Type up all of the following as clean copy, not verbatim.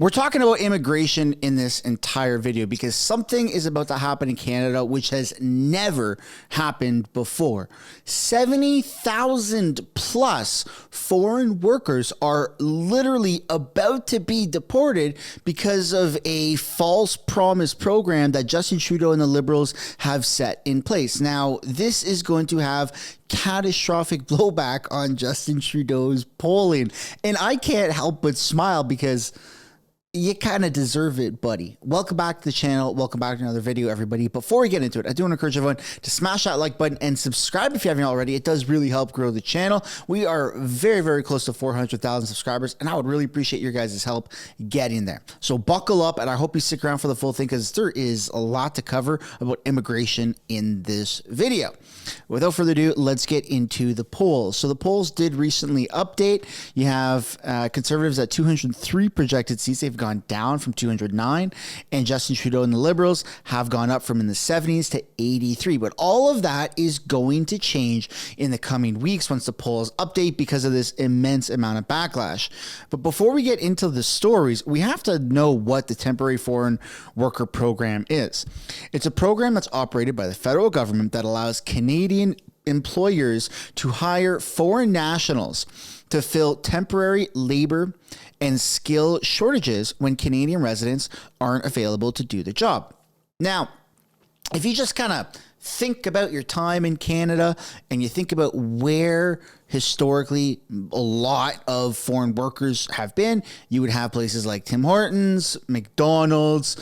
We're talking about immigration in this entire video because something is about to happen in Canada which has never happened before. 70,000 plus foreign workers are literally about to be deported because of a false promise program that Justin Trudeau and the Liberals have set in place. Now, this is going to have catastrophic blowback on Justin Trudeau's polling. And I can't help but smile because you kind of deserve it, buddy. Welcome back to the channel. Welcome back to another video, everybody. Before we get into it, I do want to encourage everyone to smash that like button and subscribe if you haven't already. It does really help grow the channel. We are very, very close to 400,000 subscribers, and I would really appreciate your guys' help getting there. So buckle up, and I hope you stick around for the full thing because there is a lot to cover about immigration in this video. Without further ado, let's get into the polls. So the polls did recently update. You have Conservatives at 203 projected seats. They've gone down from 209, and Justin Trudeau and the Liberals have gone up from in the 70s to 83. But all of that is going to change in the coming weeks once the polls update because of this immense amount of backlash. But before we get into the stories, we have to know what the Temporary Foreign Worker Program is. It's a program that's operated by the federal government that allows Canadian employers to hire foreign nationals to fill temporary labor and skill shortages when Canadian residents aren't available to do the job. Now, if you just kind of think about your time in Canada and you think about where historically a lot of foreign workers have been, you would have places like Tim Hortons, McDonald's,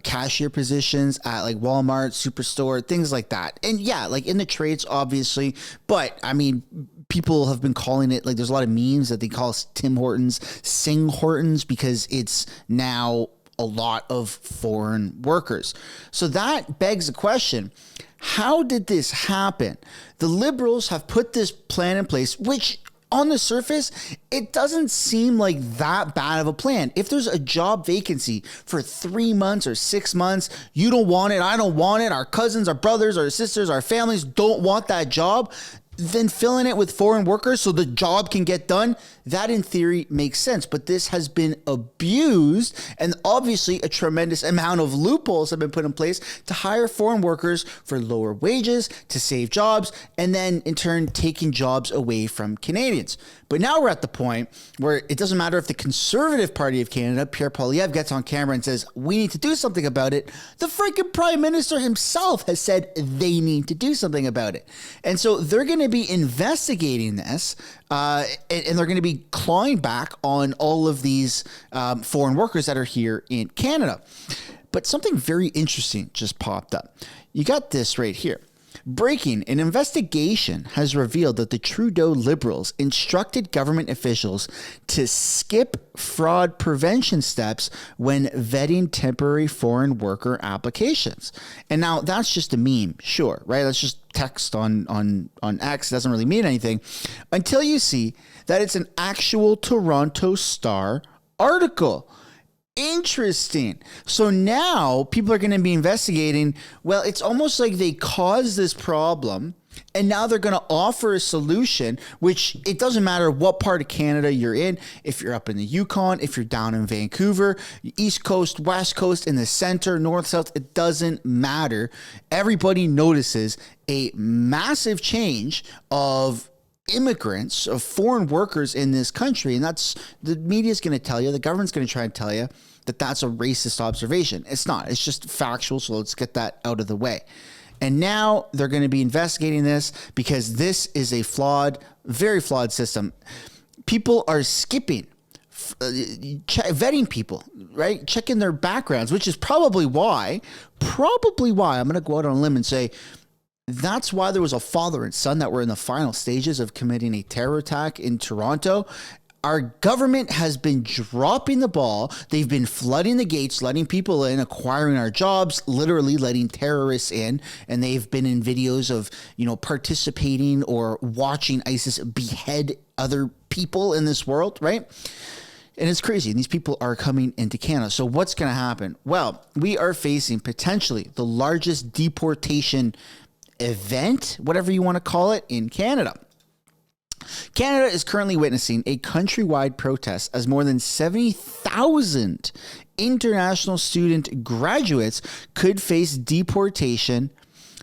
cashier positions at like Walmart, Superstore, things like that. And yeah, like in the trades, obviously, but I mean, people have been calling it, like there's a lot of memes that they call Tim Hortons Sing Hortons because it's now a lot of foreign workers. So that begs the question, how did this happen? The Liberals have put this plan in place, which on the surface, it doesn't seem like that bad of a plan. If there's a job vacancy for 3 months or 6 months, you don't want it, I don't want it, our cousins, our brothers, our sisters, our families don't want that job, then filling it with foreign workers so the job can get done, that in theory makes sense. But this has been abused, and obviously a tremendous amount of loopholes have been put in place to hire foreign workers for lower wages, to save jobs, and then in turn taking jobs away from Canadians. But now we're at the point where it doesn't matter if the Conservative Party of Canada, Pierre Poilievre, gets on camera and says, we need to do something about it. The freaking Prime Minister himself has said they need to do something about it. And so they're going to be investigating this, and they're going to be clawing back on all of these foreign workers that are here in Canada. But something very interesting just popped up. You got this right here. Breaking, an investigation has revealed that the Trudeau Liberals instructed government officials to skip fraud prevention steps when vetting temporary foreign worker applications. And now that's just a meme, sure, right? That's just text on X. It doesn't really mean anything until you see that it's an actual Toronto Star article. Interesting. So now people are going to be investigating. Well, it's almost like they caused this problem and now they're going to offer a solution, which it doesn't matter what part of Canada you're in. If you're up in the Yukon, if you're down in Vancouver, East Coast, West Coast, in the center, North, South, it doesn't matter. Everybody notices a massive change of immigrants, of foreign workers in this country. And that's, the media's going to tell you, the government's going to try and tell you that that's a racist observation. It's not. It's just factual. So let's get that out of the way. And now they're going to be investigating this because this is a flawed, very flawed system. People are skipping vetting people, right? Checking their backgrounds, which is probably why I'm going to go out on a limb and say, that's why there was a father and son that were in the final stages of committing a terror attack in Toronto. Our government has been dropping the ball. They've been flooding the gates, letting people in, acquiring our jobs, literally letting terrorists in. And they've been in videos of, participating or watching ISIS behead other people in this world, right? And it's crazy. These people are coming into Canada. So what's going to happen? Well, we are facing potentially the largest deportation event, whatever you want to call it, in Canada. Canada is currently witnessing a countrywide protest as more than 70,000 international student graduates could face deportation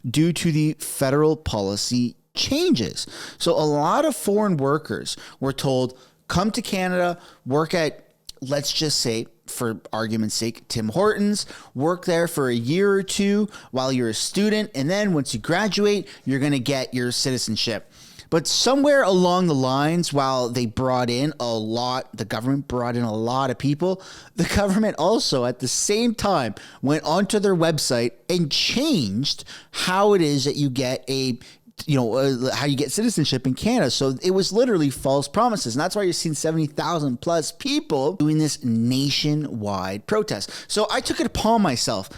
due to the federal policy changes. So a lot of foreign workers were told, come to Canada, work at, let's just say, for argument's sake, Tim Hortons, work there for a year or two while you're a student, and then once you graduate, you're going to get your citizenship. But somewhere along the lines, while they brought in a lot, the government brought in a lot of people, the government also at the same time went onto their website and changed how it is that you get how you get citizenship in Canada. So it was literally false promises. And that's why you're seeing 70,000 plus people doing this nationwide protest. So I took it upon myself.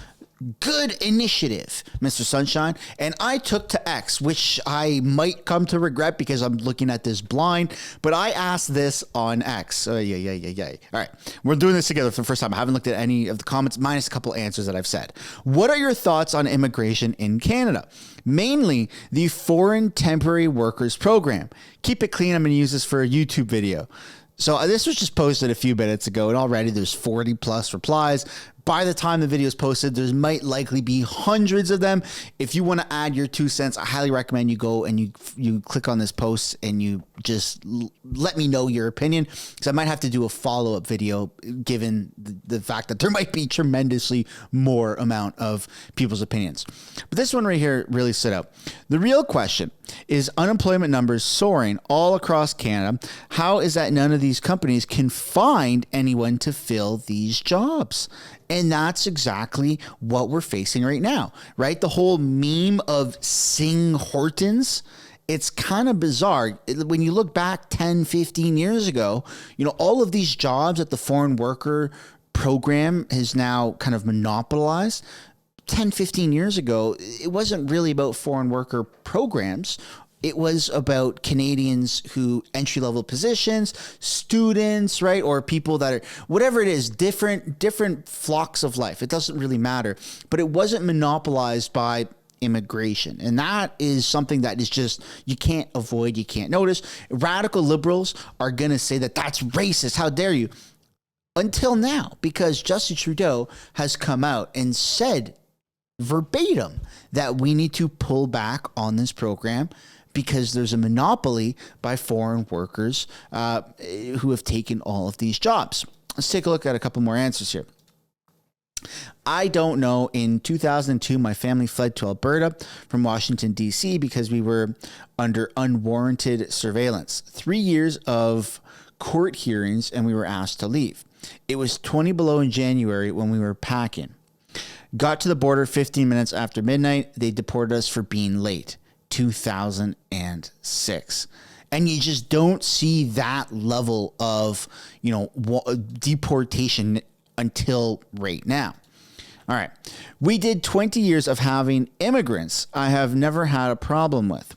Good initiative, Mr. Sunshine. And I took to X, which I might come to regret because I'm looking at this blind, but I asked this on X. Yeah. All right. We're doing this together for the first time. I haven't looked at any of the comments, minus a couple answers that I've said. What are your thoughts on immigration in Canada? Mainly the Foreign Temporary Workers Program. Keep it clean. I'm going to use this for a YouTube video. So this was just posted a few minutes ago, and already there's 40 plus replies. By the time the video is posted, there might likely be hundreds of them. If you want to add your 2 cents, I highly recommend you go and you click on this post and you just let me know your opinion, because I might have to do a follow-up video given the fact that there might be tremendously more amount of people's opinions. But this one right here really stood out. The real question is unemployment numbers soaring all across Canada. How is that none of these companies can find anyone to fill these jobs? And that's exactly what we're facing right now, right? The whole meme of Sing Hortons, it's kind of bizarre. When you look back 10, 15 years ago, all of these jobs that the foreign worker program has now kind of monopolized. 10, 15 years ago, it wasn't really about foreign worker programs. It was about Canadians who entry-level positions, students, right? Or people that are, whatever it is, different flocks of life. It doesn't really matter. But it wasn't monopolized by immigration. And that is something that is just, you can't avoid, you can't notice. Radical liberals are going to say that that's racist. How dare you? Until now, because Justin Trudeau has come out and said verbatim that we need to pull back on this program because there's a monopoly by foreign workers who have taken all of these jobs. Let's take a look at a couple more answers here. I don't know. In 2002, my family fled to Alberta from Washington, D.C. because we were under unwarranted surveillance. 3 years of court hearings and we were asked to leave. It was 20 below in January when we were packing. Got to the border 15 minutes after midnight. They deported us for being late. 2006. And you just don't see that level of, deportation until right now. All right. We did 20 years of having immigrants I have never had a problem with.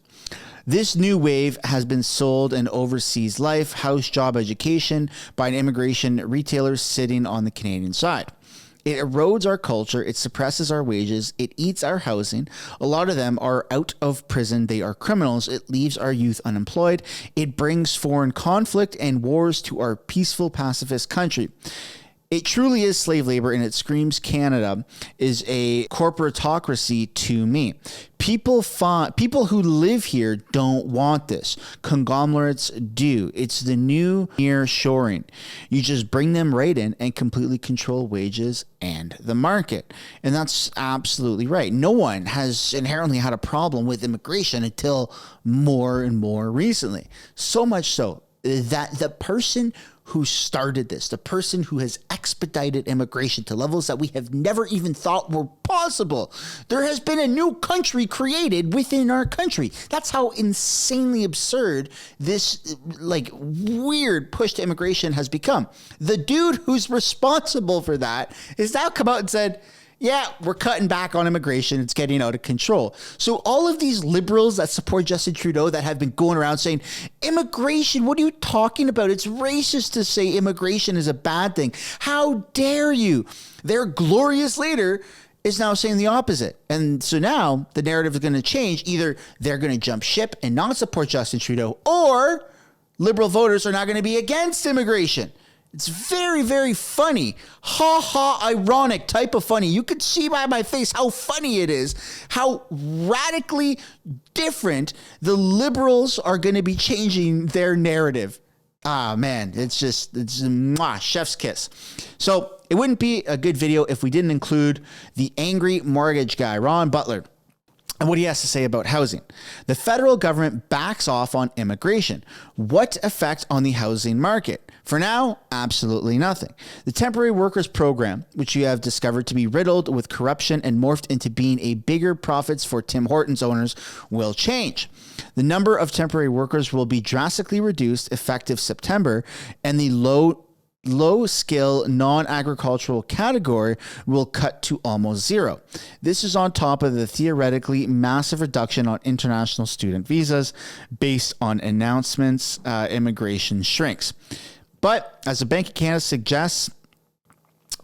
This new wave has been sold an overseas life, house, job, education by an immigration retailer sitting on the Canadian side. It erodes our culture. It suppresses our wages. It eats our housing. A lot of them are out of prison. They are criminals. It leaves our youth unemployed. It brings foreign conflict and wars to our peaceful, pacifist country. It truly is slave labor, and it screams Canada is a corporatocracy to me. People who live here don't want this. Conglomerates do. It's the new nearshoring. You just bring them right in and completely control wages and the market. And that's absolutely right. No one has inherently had a problem with immigration until more and more recently. So much so that the person who started this, the person who has expedited immigration to levels that we have never even thought were possible. There has been a new country created within our country. That's how insanely absurd this weird push to immigration has become. The dude who's responsible for that has now come out and said, yeah, we're cutting back on immigration. It's getting out of control. So all of these liberals that support Justin Trudeau that have been going around saying, immigration, what are you talking about? It's racist to say immigration is a bad thing. How dare you? Their glorious leader is now saying the opposite. And so now the narrative is going to change. Either they're going to jump ship and not support Justin Trudeau, or Liberal voters are not going to be against immigration. It's very, very funny. Ha ha, ironic type of funny. You could see by my face how funny it is, how radically different the Liberals are going to be changing their narrative. Ah, man, it's mwah, chef's kiss. So it wouldn't be a good video if we didn't include the angry mortgage guy, Ron Butler, and what he has to say about housing. The federal government backs off on immigration. What effect on the housing market? For now, absolutely nothing. The temporary workers program, which you have discovered to be riddled with corruption and morphed into being a bigger profits for Tim Hortons owners, will change. The number of temporary workers will be drastically reduced effective September, and the low-skill, non-agricultural category will cut to almost zero. This is on top of the theoretically massive reduction on international student visas based on announcements immigration shrinks. But as the Bank of Canada suggests,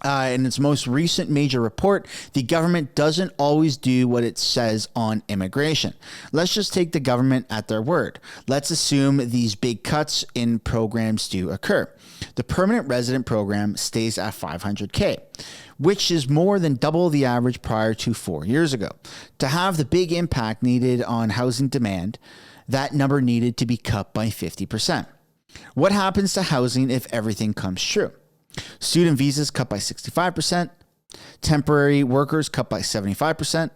in its most recent major report, the government doesn't always do what it says on immigration. Let's just take the government at their word. Let's assume these big cuts in programs do occur. The permanent resident program stays at $500K, which is more than double the average prior to 4 years ago. To have the big impact needed on housing demand, that number needed to be cut by 50%. What happens to housing if everything comes true? Student visas cut by 65%, temporary workers cut by 75%,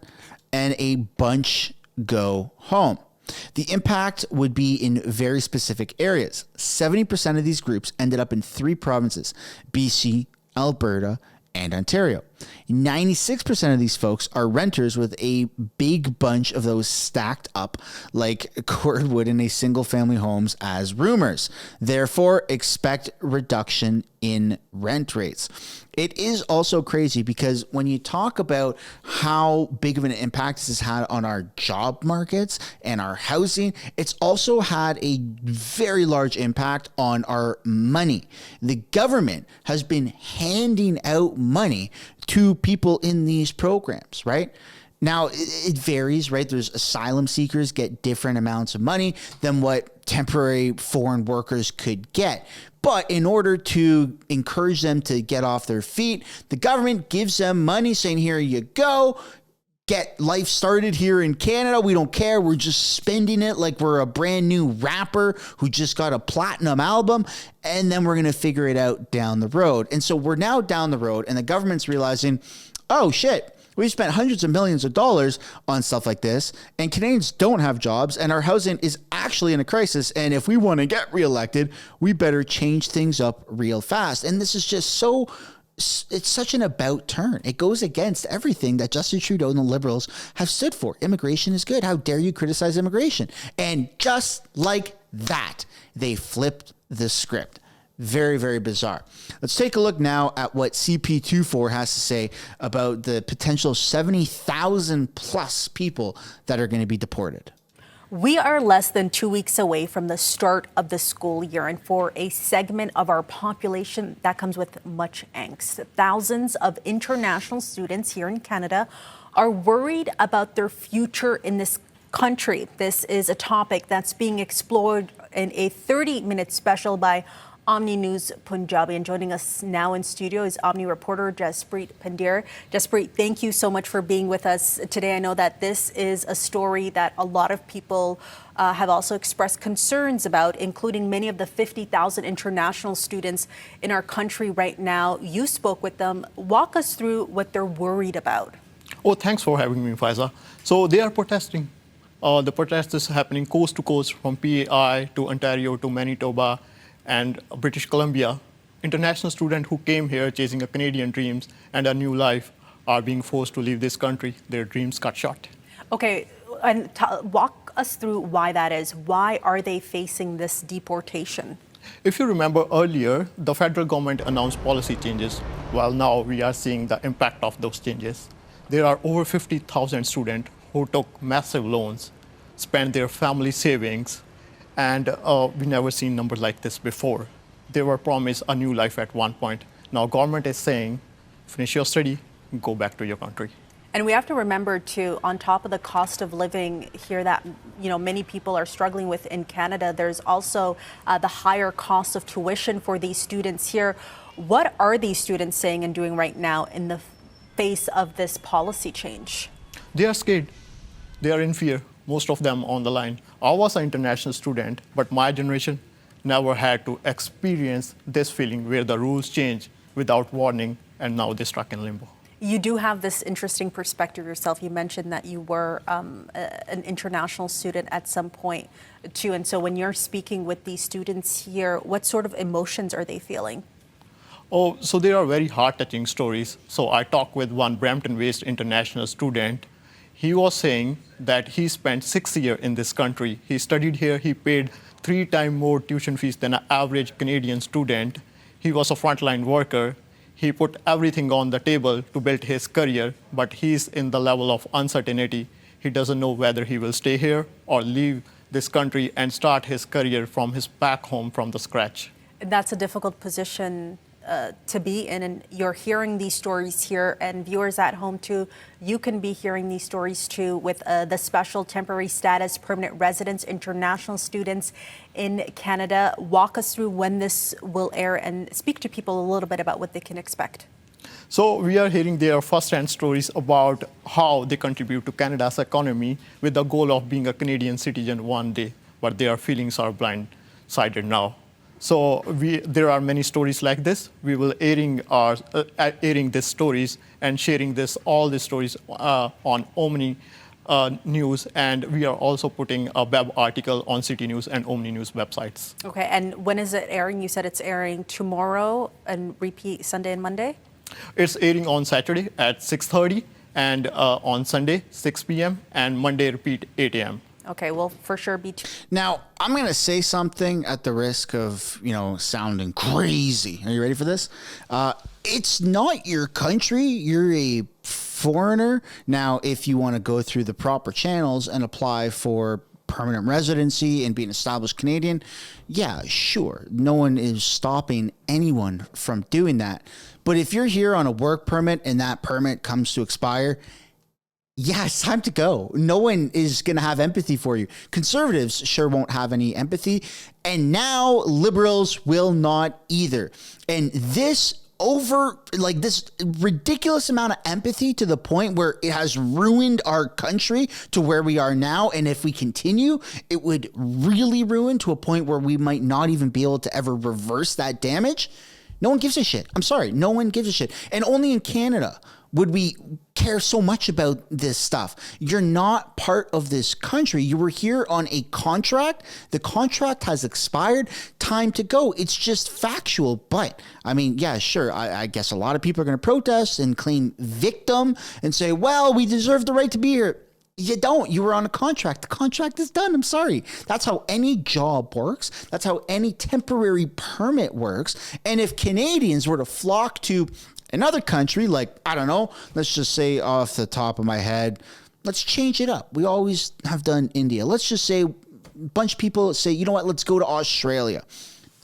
and a bunch go home. The impact would be in very specific areas. 70% of these groups ended up in 3 provinces: BC, Alberta, and Ontario. 96% of these folks are renters, with a big bunch of those stacked up like cordwood in a single family homes as roomers. Therefore, expect reduction in rent rates. It is also crazy because when you talk about how big of an impact this has had on our job markets and our housing, it's also had a very large impact on our money. The government has been handing out money to people in these programs, right? Now, it varies, right? There's asylum seekers get different amounts of money than what temporary foreign workers could get. But in order to encourage them to get off their feet, the government gives them money saying, here you go, get life started here in Canada. We don't care. We're just spending it like we're a brand new rapper who just got a platinum album, and then we're going to figure it out down the road. And so we're now down the road, and the government's realizing, oh shit, we've spent hundreds of millions of dollars on stuff like this, and Canadians don't have jobs, and our housing is actually in a crisis. And if we want to get reelected, we better change things up real fast. And this is just it's such an about turn. It goes against everything that Justin Trudeau and the Liberals have stood for. Immigration is good. How dare you criticize immigration? And just like that, they flipped the script. Very, very bizarre. Let's take a look now at what CP24 has to say about the potential 70,000 plus people that are going to be deported. We are less than 2 weeks away from the start of the school year, and for a segment of our population, that comes with much angst. Thousands of international students here in Canada are worried about their future in this country. This is a topic that's being explored in a 30-minute special by Omni News Punjabi. And joining us now in studio is Omni reporter Jaspreet Pandya. Jaspreet, thank you so much for being with us today. I know that this is a story that a lot of people have also expressed concerns about, including many of the 50,000 international students in our country right now. You spoke with them. Walk us through what they're worried about. Oh, thanks for having me, Faiza. So they are protesting. The protest is happening coast to coast, from PAI to Ontario to Manitoba and British Columbia. International students who came here chasing a Canadian dreams and a new life are being forced to leave this country, their dreams cut short. Okay, and walk us through why that is. Why are they facing this deportation? If you remember earlier, the federal government announced policy changes, while now we are seeing the impact of those changes. There are over 50,000 students who took massive loans, spent their family savings, and we never seen numbers like this before. They were promised a new life at one point. Now government is saying, finish your study, go back to your country. And we have to remember too, on top of the cost of living here that many people are struggling with in Canada, there's also the higher cost of tuition for these students here. What are these students saying and doing right now in the face of this policy change? They are scared. They are in fear, most of them on the line. I was an international student, but my generation never had to experience this feeling where the rules change without warning, and now they're stuck in limbo. You do have this interesting perspective yourself. You mentioned that you were an international student at some point too. And so when you're speaking with these students here, what sort of emotions are they feeling? Oh, so there are very heart-touching stories. So I talked with one Brampton-based international student. He was saying that he spent 6 years in this country. He studied here. He paid 3 times more tuition fees than an average Canadian student. He was a frontline worker. He put everything on the table to build his career, but he's in the level of uncertainty. He doesn't know whether he will stay here or leave this country and start his career from his back home from the scratch. That's a difficult position to be in, and you're hearing these stories here, and viewers at home too, you can be hearing these stories too with the special temporary status permanent residents, international students in Canada. Walk us through when this will air and speak to people a little bit about what they can expect. So we are hearing their first-hand stories about how they contribute to Canada's economy with the goal of being a Canadian citizen one day, but their feelings are blindsided now. So there are many stories like this. We will airing these stories and sharing all these stories on Omni News, and we are also putting a web article on City News and Omni News websites. Okay, and when is it airing? You said it's airing tomorrow and repeat Sunday and Monday? It's airing on Saturday at 6:30 and on Sunday 6 p.m. and Monday repeat 8 a.m. Okay, well, for sure be. Now, I'm going to say something at the risk of, sounding crazy. Are you ready for this? It's not your country. You're a foreigner. Now, if you want to go through the proper channels and apply for permanent residency and be an established Canadian, yeah, sure. No one is stopping anyone from doing that. But if you're here on a work permit and that permit comes to expire, yeah, it's time to go. No one is going to have empathy for you. Conservatives sure won't have any empathy. And now liberals will not either. And this ridiculous amount of empathy to the point where it has ruined our country to where we are now. And if we continue, it would really ruin to a point where we might not even be able to ever reverse that damage. No one gives a shit. I'm sorry. No one gives a shit. And only in Canada would we care so much about this stuff. You're not part of this country. You were here on a contract. The contract has expired. Time to go. It's just factual. But, I mean, yeah, sure. I guess a lot of people are going to protest and claim victim and say, well, we deserve the right to be here. You don't. You were on a contract. The contract is done. I'm sorry. That's how any job works. That's how any temporary permit works. And if Canadians were to flock to another country, like, I don't know, let's just say off the top of my head, let's change it up. We always have done India. Let's just say a bunch of people say, you know what, let's go to Australia.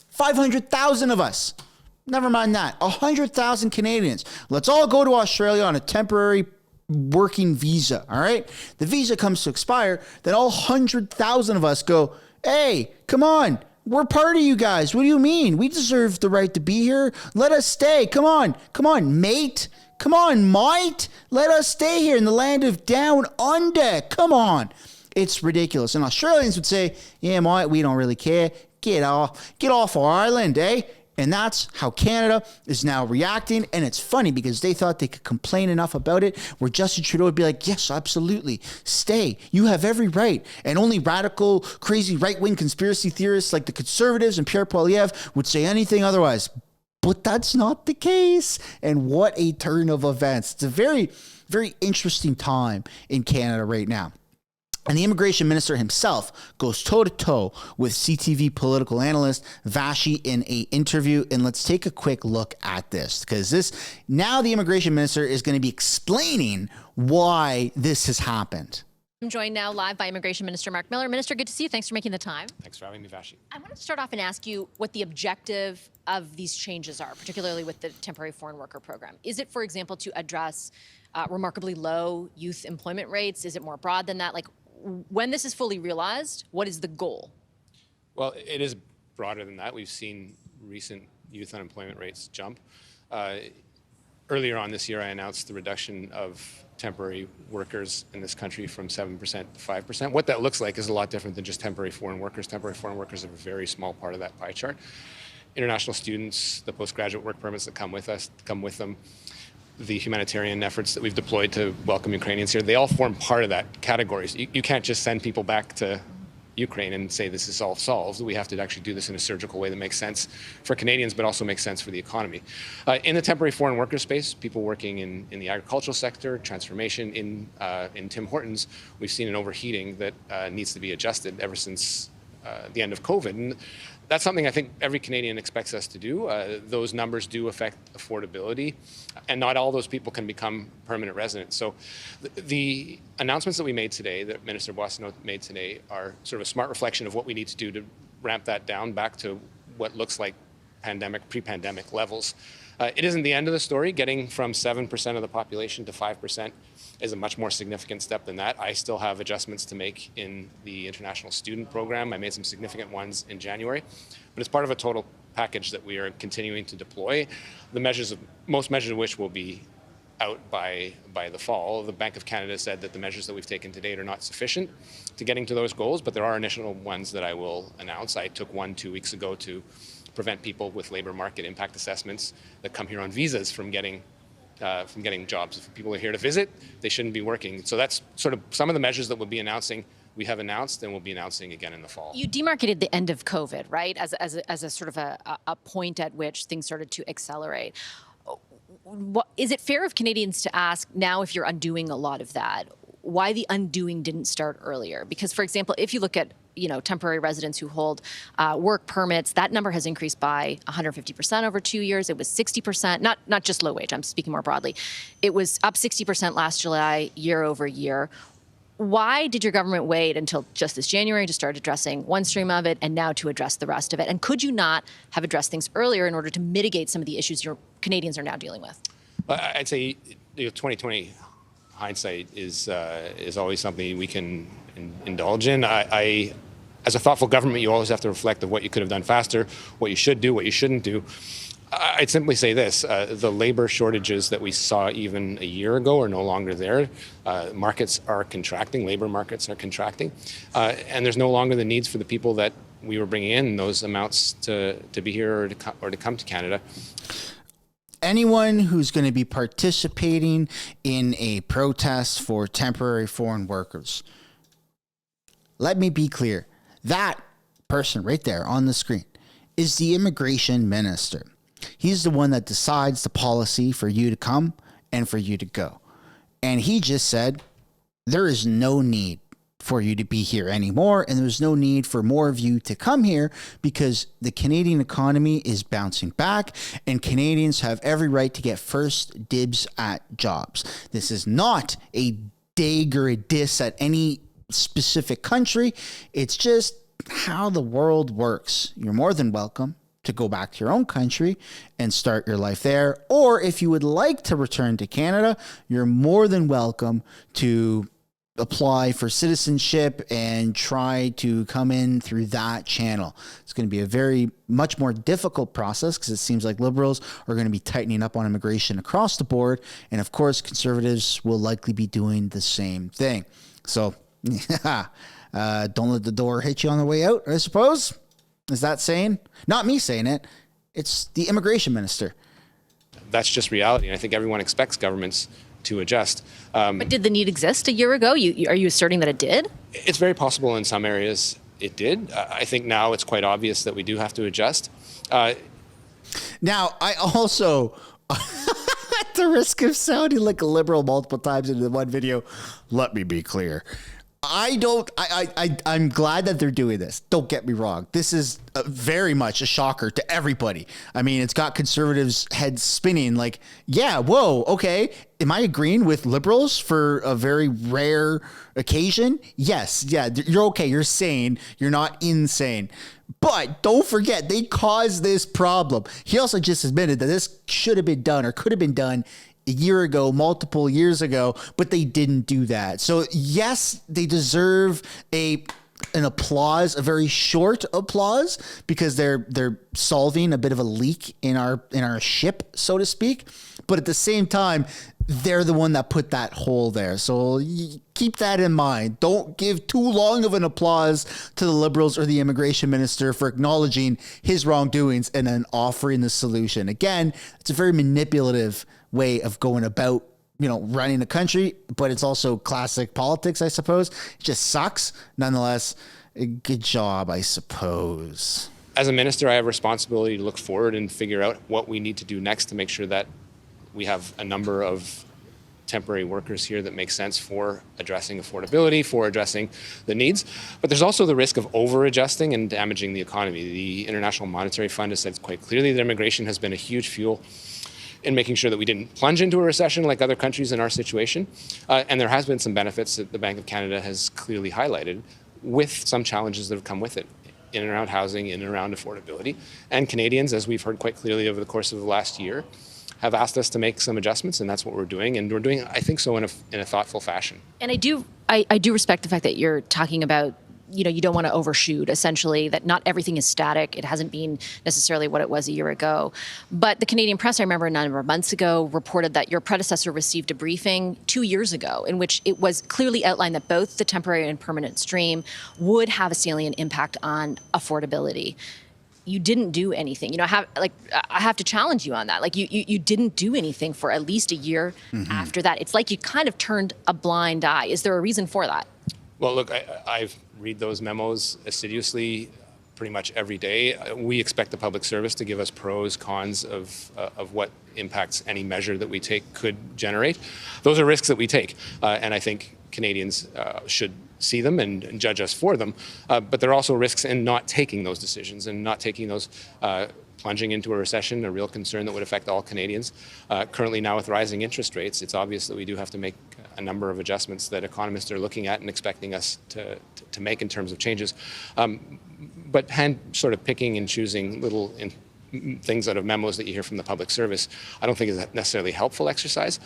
500,000 of us. Never mind that. 100,000 Canadians. Let's all go to Australia on a temporary working visa, all right? The visa comes to expire, then all 100,000 of us go, hey, come on. We're part of you guys. What do you mean? We deserve the right to be here. Let us stay. Come on, mate. Come on, mate. Let us stay here in the land of down under. Come on. It's ridiculous. And Australians would say, yeah, mate, we don't really care. Get off our island, eh? And that's how Canada is now reacting. And it's funny because they thought they could complain enough about it where Justin Trudeau would be like, yes, absolutely. Stay. You have every right. And only radical, crazy right-wing conspiracy theorists like the Conservatives and Pierre Poilievre would say anything otherwise. But that's not the case. And what a turn of events. It's a very, very interesting time in Canada right now. And the immigration minister himself goes toe-to-toe with CTV political analyst Vashi in an interview. And let's take a quick look at this, because now the immigration minister is going to be explaining why this has happened. I'm joined now live by Immigration Minister Mark Miller. Minister, good to see you. Thanks for making the time. Thanks for having me, Vashi. I wanted to start off and ask you what the objective of these changes are, particularly with the temporary foreign worker program? Is it, for example, to address remarkably low youth employment rates? Is it more broad than that? Like, when this is fully realized, what is the goal? Well, it is broader than that. We've seen recent youth unemployment rates jump. Earlier on this year, I announced the reduction of temporary workers in this country from 7% to 5%. What that looks like is a lot different than just temporary foreign workers. Temporary foreign workers are a very small part of that pie chart. International students, the postgraduate work permits that come with them, the humanitarian efforts that we've deployed to welcome Ukrainians here, they all form part of that category. So you can't just send people back to Ukraine and say this is all solved. We have to actually do this in a surgical way that makes sense for Canadians, but also makes sense for the economy. In the temporary foreign worker space, people working in the agricultural sector, transformation in Tim Hortons, we've seen an overheating that needs to be adjusted ever since the end of COVID. And that's something I think every Canadian expects us to do. Those numbers do affect affordability, and not all those people can become permanent residents. So the announcements that we made today, that Minister Boissonnault made today, are sort of a smart reflection of what we need to do to ramp that down back to what looks like pre-pandemic levels. It isn't the end of the story. Getting from 7% of the population to 5% is a much more significant step than that. I still have adjustments to make in the international student program. I made some significant ones in January, but it's part of a total package that we are continuing to deploy. Most measures of which will be out by the fall. The Bank of Canada said that the measures that we've taken to date are not sufficient to getting to those goals, but there are initial ones that I will announce. I took one 2 weeks ago to prevent people with labor market impact assessments that come here on visas from getting jobs. If people are here to visit, they shouldn't be working. So that's sort of some of the measures that we'll be announcing. We have announced and we'll be announcing again in the fall. You demarcated the end of COVID, right, as a sort of a point at which things started to accelerate. Is it fair of Canadians to ask now, if you're undoing a lot of that, why the undoing didn't start earlier? Because, for example, if you look at temporary residents who hold work permits, that number has increased by 150% over 2 years. It was 60%, not just low wage, I'm speaking more broadly. It was up 60% last July, year over year. Why did your government wait until just this January to start addressing one stream of it and now to address the rest of it? And could you not have addressed things earlier in order to mitigate some of the issues your Canadians are now dealing with? I'd say 2020 hindsight is always something we can indulge in. As a thoughtful government, you always have to reflect on what you could have done faster, what you should do, what you shouldn't do. I'd simply say this, the labor shortages that we saw even a year ago are no longer there. Markets are contracting, labor markets are contracting, and there's no longer the needs for the people that we were bringing in those amounts to be here or to come to Canada. Anyone who's going to be participating in a protest for temporary foreign workers, let me be clear. That person right there on the screen is the immigration minister. He's the one that decides the policy for you to come and for you to go. And he just said, there is no need for you to be here anymore, and there's no need for more of you to come here because the Canadian economy is bouncing back and Canadians have every right to get first dibs at jobs. This is not a dig or a diss at any specific country. It's just how the world works. You're more than welcome to go back to your own country and start your life there. Or if you would like to return to Canada, you're more than welcome to apply for citizenship and try to come in through that channel. It's going to be a very much more difficult process because it seems like Liberals are going to be tightening up on immigration across the board. And of course, Conservatives will likely be doing the same thing. So don't let the door hit you on the way out, I suppose. Is that saying? Not me saying it. It's the immigration minister. That's just reality. And I think everyone expects governments to adjust. But did the need exist a year ago? Are you asserting that it did? It's very possible in some areas it did. I think now it's quite obvious that we do have to adjust. Now, I also, at the risk of sounding like a Liberal multiple times in the one video, let me be clear. I'm glad that they're doing this. Don't get me wrong. This is very much a shocker to everybody. I mean, it's got conservatives' heads spinning like, yeah, whoa, okay. Am I agreeing with liberals for a very rare occasion? Yes. Yeah, you're okay. You're sane. You're not insane. But don't forget, they caused this problem. He also just admitted that this should have been done or could have been done a year ago, multiple years ago, but they didn't do that. So yes, they deserve an applause, a very short applause, because they're solving a bit of a leak in our ship, so to speak. But at the same time, they're the one that put that hole there. So keep that in mind. Don't give too long of an applause to the Liberals or the immigration minister for acknowledging his wrongdoings and then offering the solution. Again, it's a very manipulative way of going about, running the country, but it's also classic politics, I suppose. It just sucks. Nonetheless, good job, I suppose. As a minister, I have a responsibility to look forward and figure out what we need to do next to make sure that we have a number of temporary workers here that make sense for addressing affordability, for addressing the needs. But there's also the risk of over-adjusting and damaging the economy. The International Monetary Fund has said quite clearly that immigration has been a huge fuel in making sure that we didn't plunge into a recession like other countries in our situation. And there has been some benefits that the Bank of Canada has clearly highlighted, with some challenges that have come with it, in and around housing, in and around affordability. And Canadians, as we've heard quite clearly over the course of the last year, have asked us to make some adjustments, and that's what we're doing. And we're doing, I think, so in a thoughtful fashion. And I do respect the fact that you're talking about, you don't want to overshoot, essentially, that not everything is static. It hasn't been necessarily what it was a year ago. But the Canadian press, I remember a number of months ago, reported that your predecessor received a briefing 2 years ago in which it was clearly outlined that both the temporary and permanent stream would have a salient impact on affordability. You didn't do anything. I have to challenge you on that. Like you didn't do anything for at least a year after that. It's like you kind of turned a blind eye. Is there a reason for that? Well, look, I read those memos assiduously pretty much every day. We expect the public service to give us pros, cons of what impacts any measure that we take could generate. Those are risks that we take. And I think Canadians should see them and judge us for them. But there are also risks in not taking those decisions and not taking those, plunging into a recession, a real concern that would affect all Canadians. Currently now with rising interest rates, it's obvious that we do have to make a number of adjustments that economists are looking at and expecting us to make in terms of changes. But sort of picking and choosing little things out of memos that you hear from the public service, I don't think is a necessarily helpful exercise.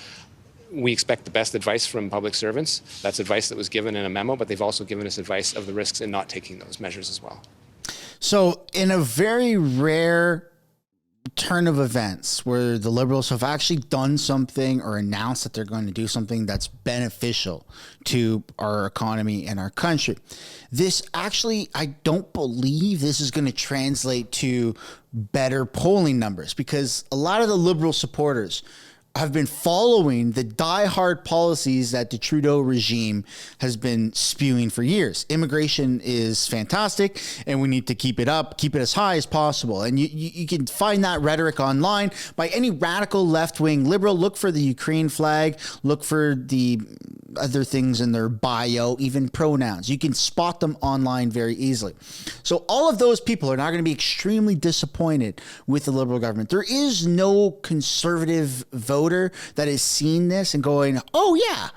We expect the best advice from public servants. That's advice that was given in a memo, but they've also given us advice of the risks in not taking those measures as well. So in a very rare turn of events where the Liberals have actually done something or announced that they're going to do something that's beneficial to our economy and our country, this actually, I don't believe this is going to translate to better polling numbers, because a lot of the Liberal supporters have been following the diehard policies that the Trudeau regime has been spewing for years. Immigration is fantastic, and we need to keep it up, keep it as high as possible. And you can find that rhetoric online by any radical left-wing Liberal. Look for the Ukraine flag, look for the other things in their bio, even pronouns. You can spot them online very easily. So all of those people are now going to be extremely disappointed with the Liberal government. There is no conservative voter that has seen this and going, oh yeah,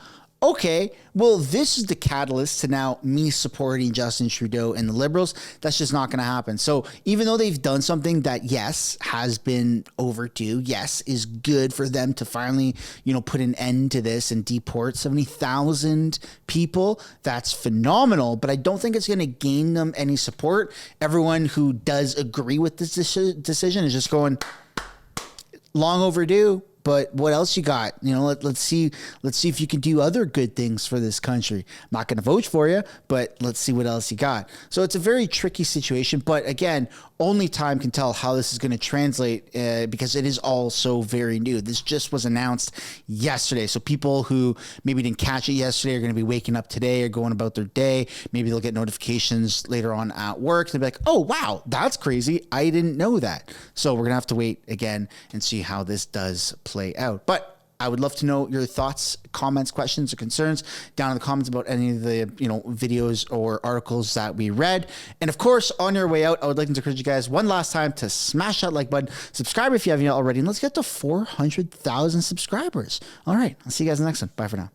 okay, well, this is the catalyst to now me supporting Justin Trudeau and the Liberals. That's just not going to happen. So even though they've done something that, yes, has been overdue, yes, is good for them to finally, put an end to this and deport 70,000 people, that's phenomenal. But I don't think it's going to gain them any support. Everyone who does agree with this decision is just going, long overdue. But what else you got? Let's see if you can do other good things for this country. I'm not going to vote for you, but let's see what else you got. So it's a very tricky situation. But again, only time can tell how this is going to translate because it is all so very new. This just was announced yesterday. So people who maybe didn't catch it yesterday are going to be waking up today or going about their day. Maybe they'll get notifications later on at work. They'll be like, oh, wow, that's crazy. I didn't know that. So we're going to have to wait again and see how this does play out. But I would love to know your thoughts, comments, questions, or concerns down in the comments about any of the videos or articles that we read. And of course, on your way out, I would like to encourage you guys one last time to smash that like button, subscribe if you haven't yet already, and let's get to 400,000 subscribers. All right, I'll see you guys in the next one. Bye for now.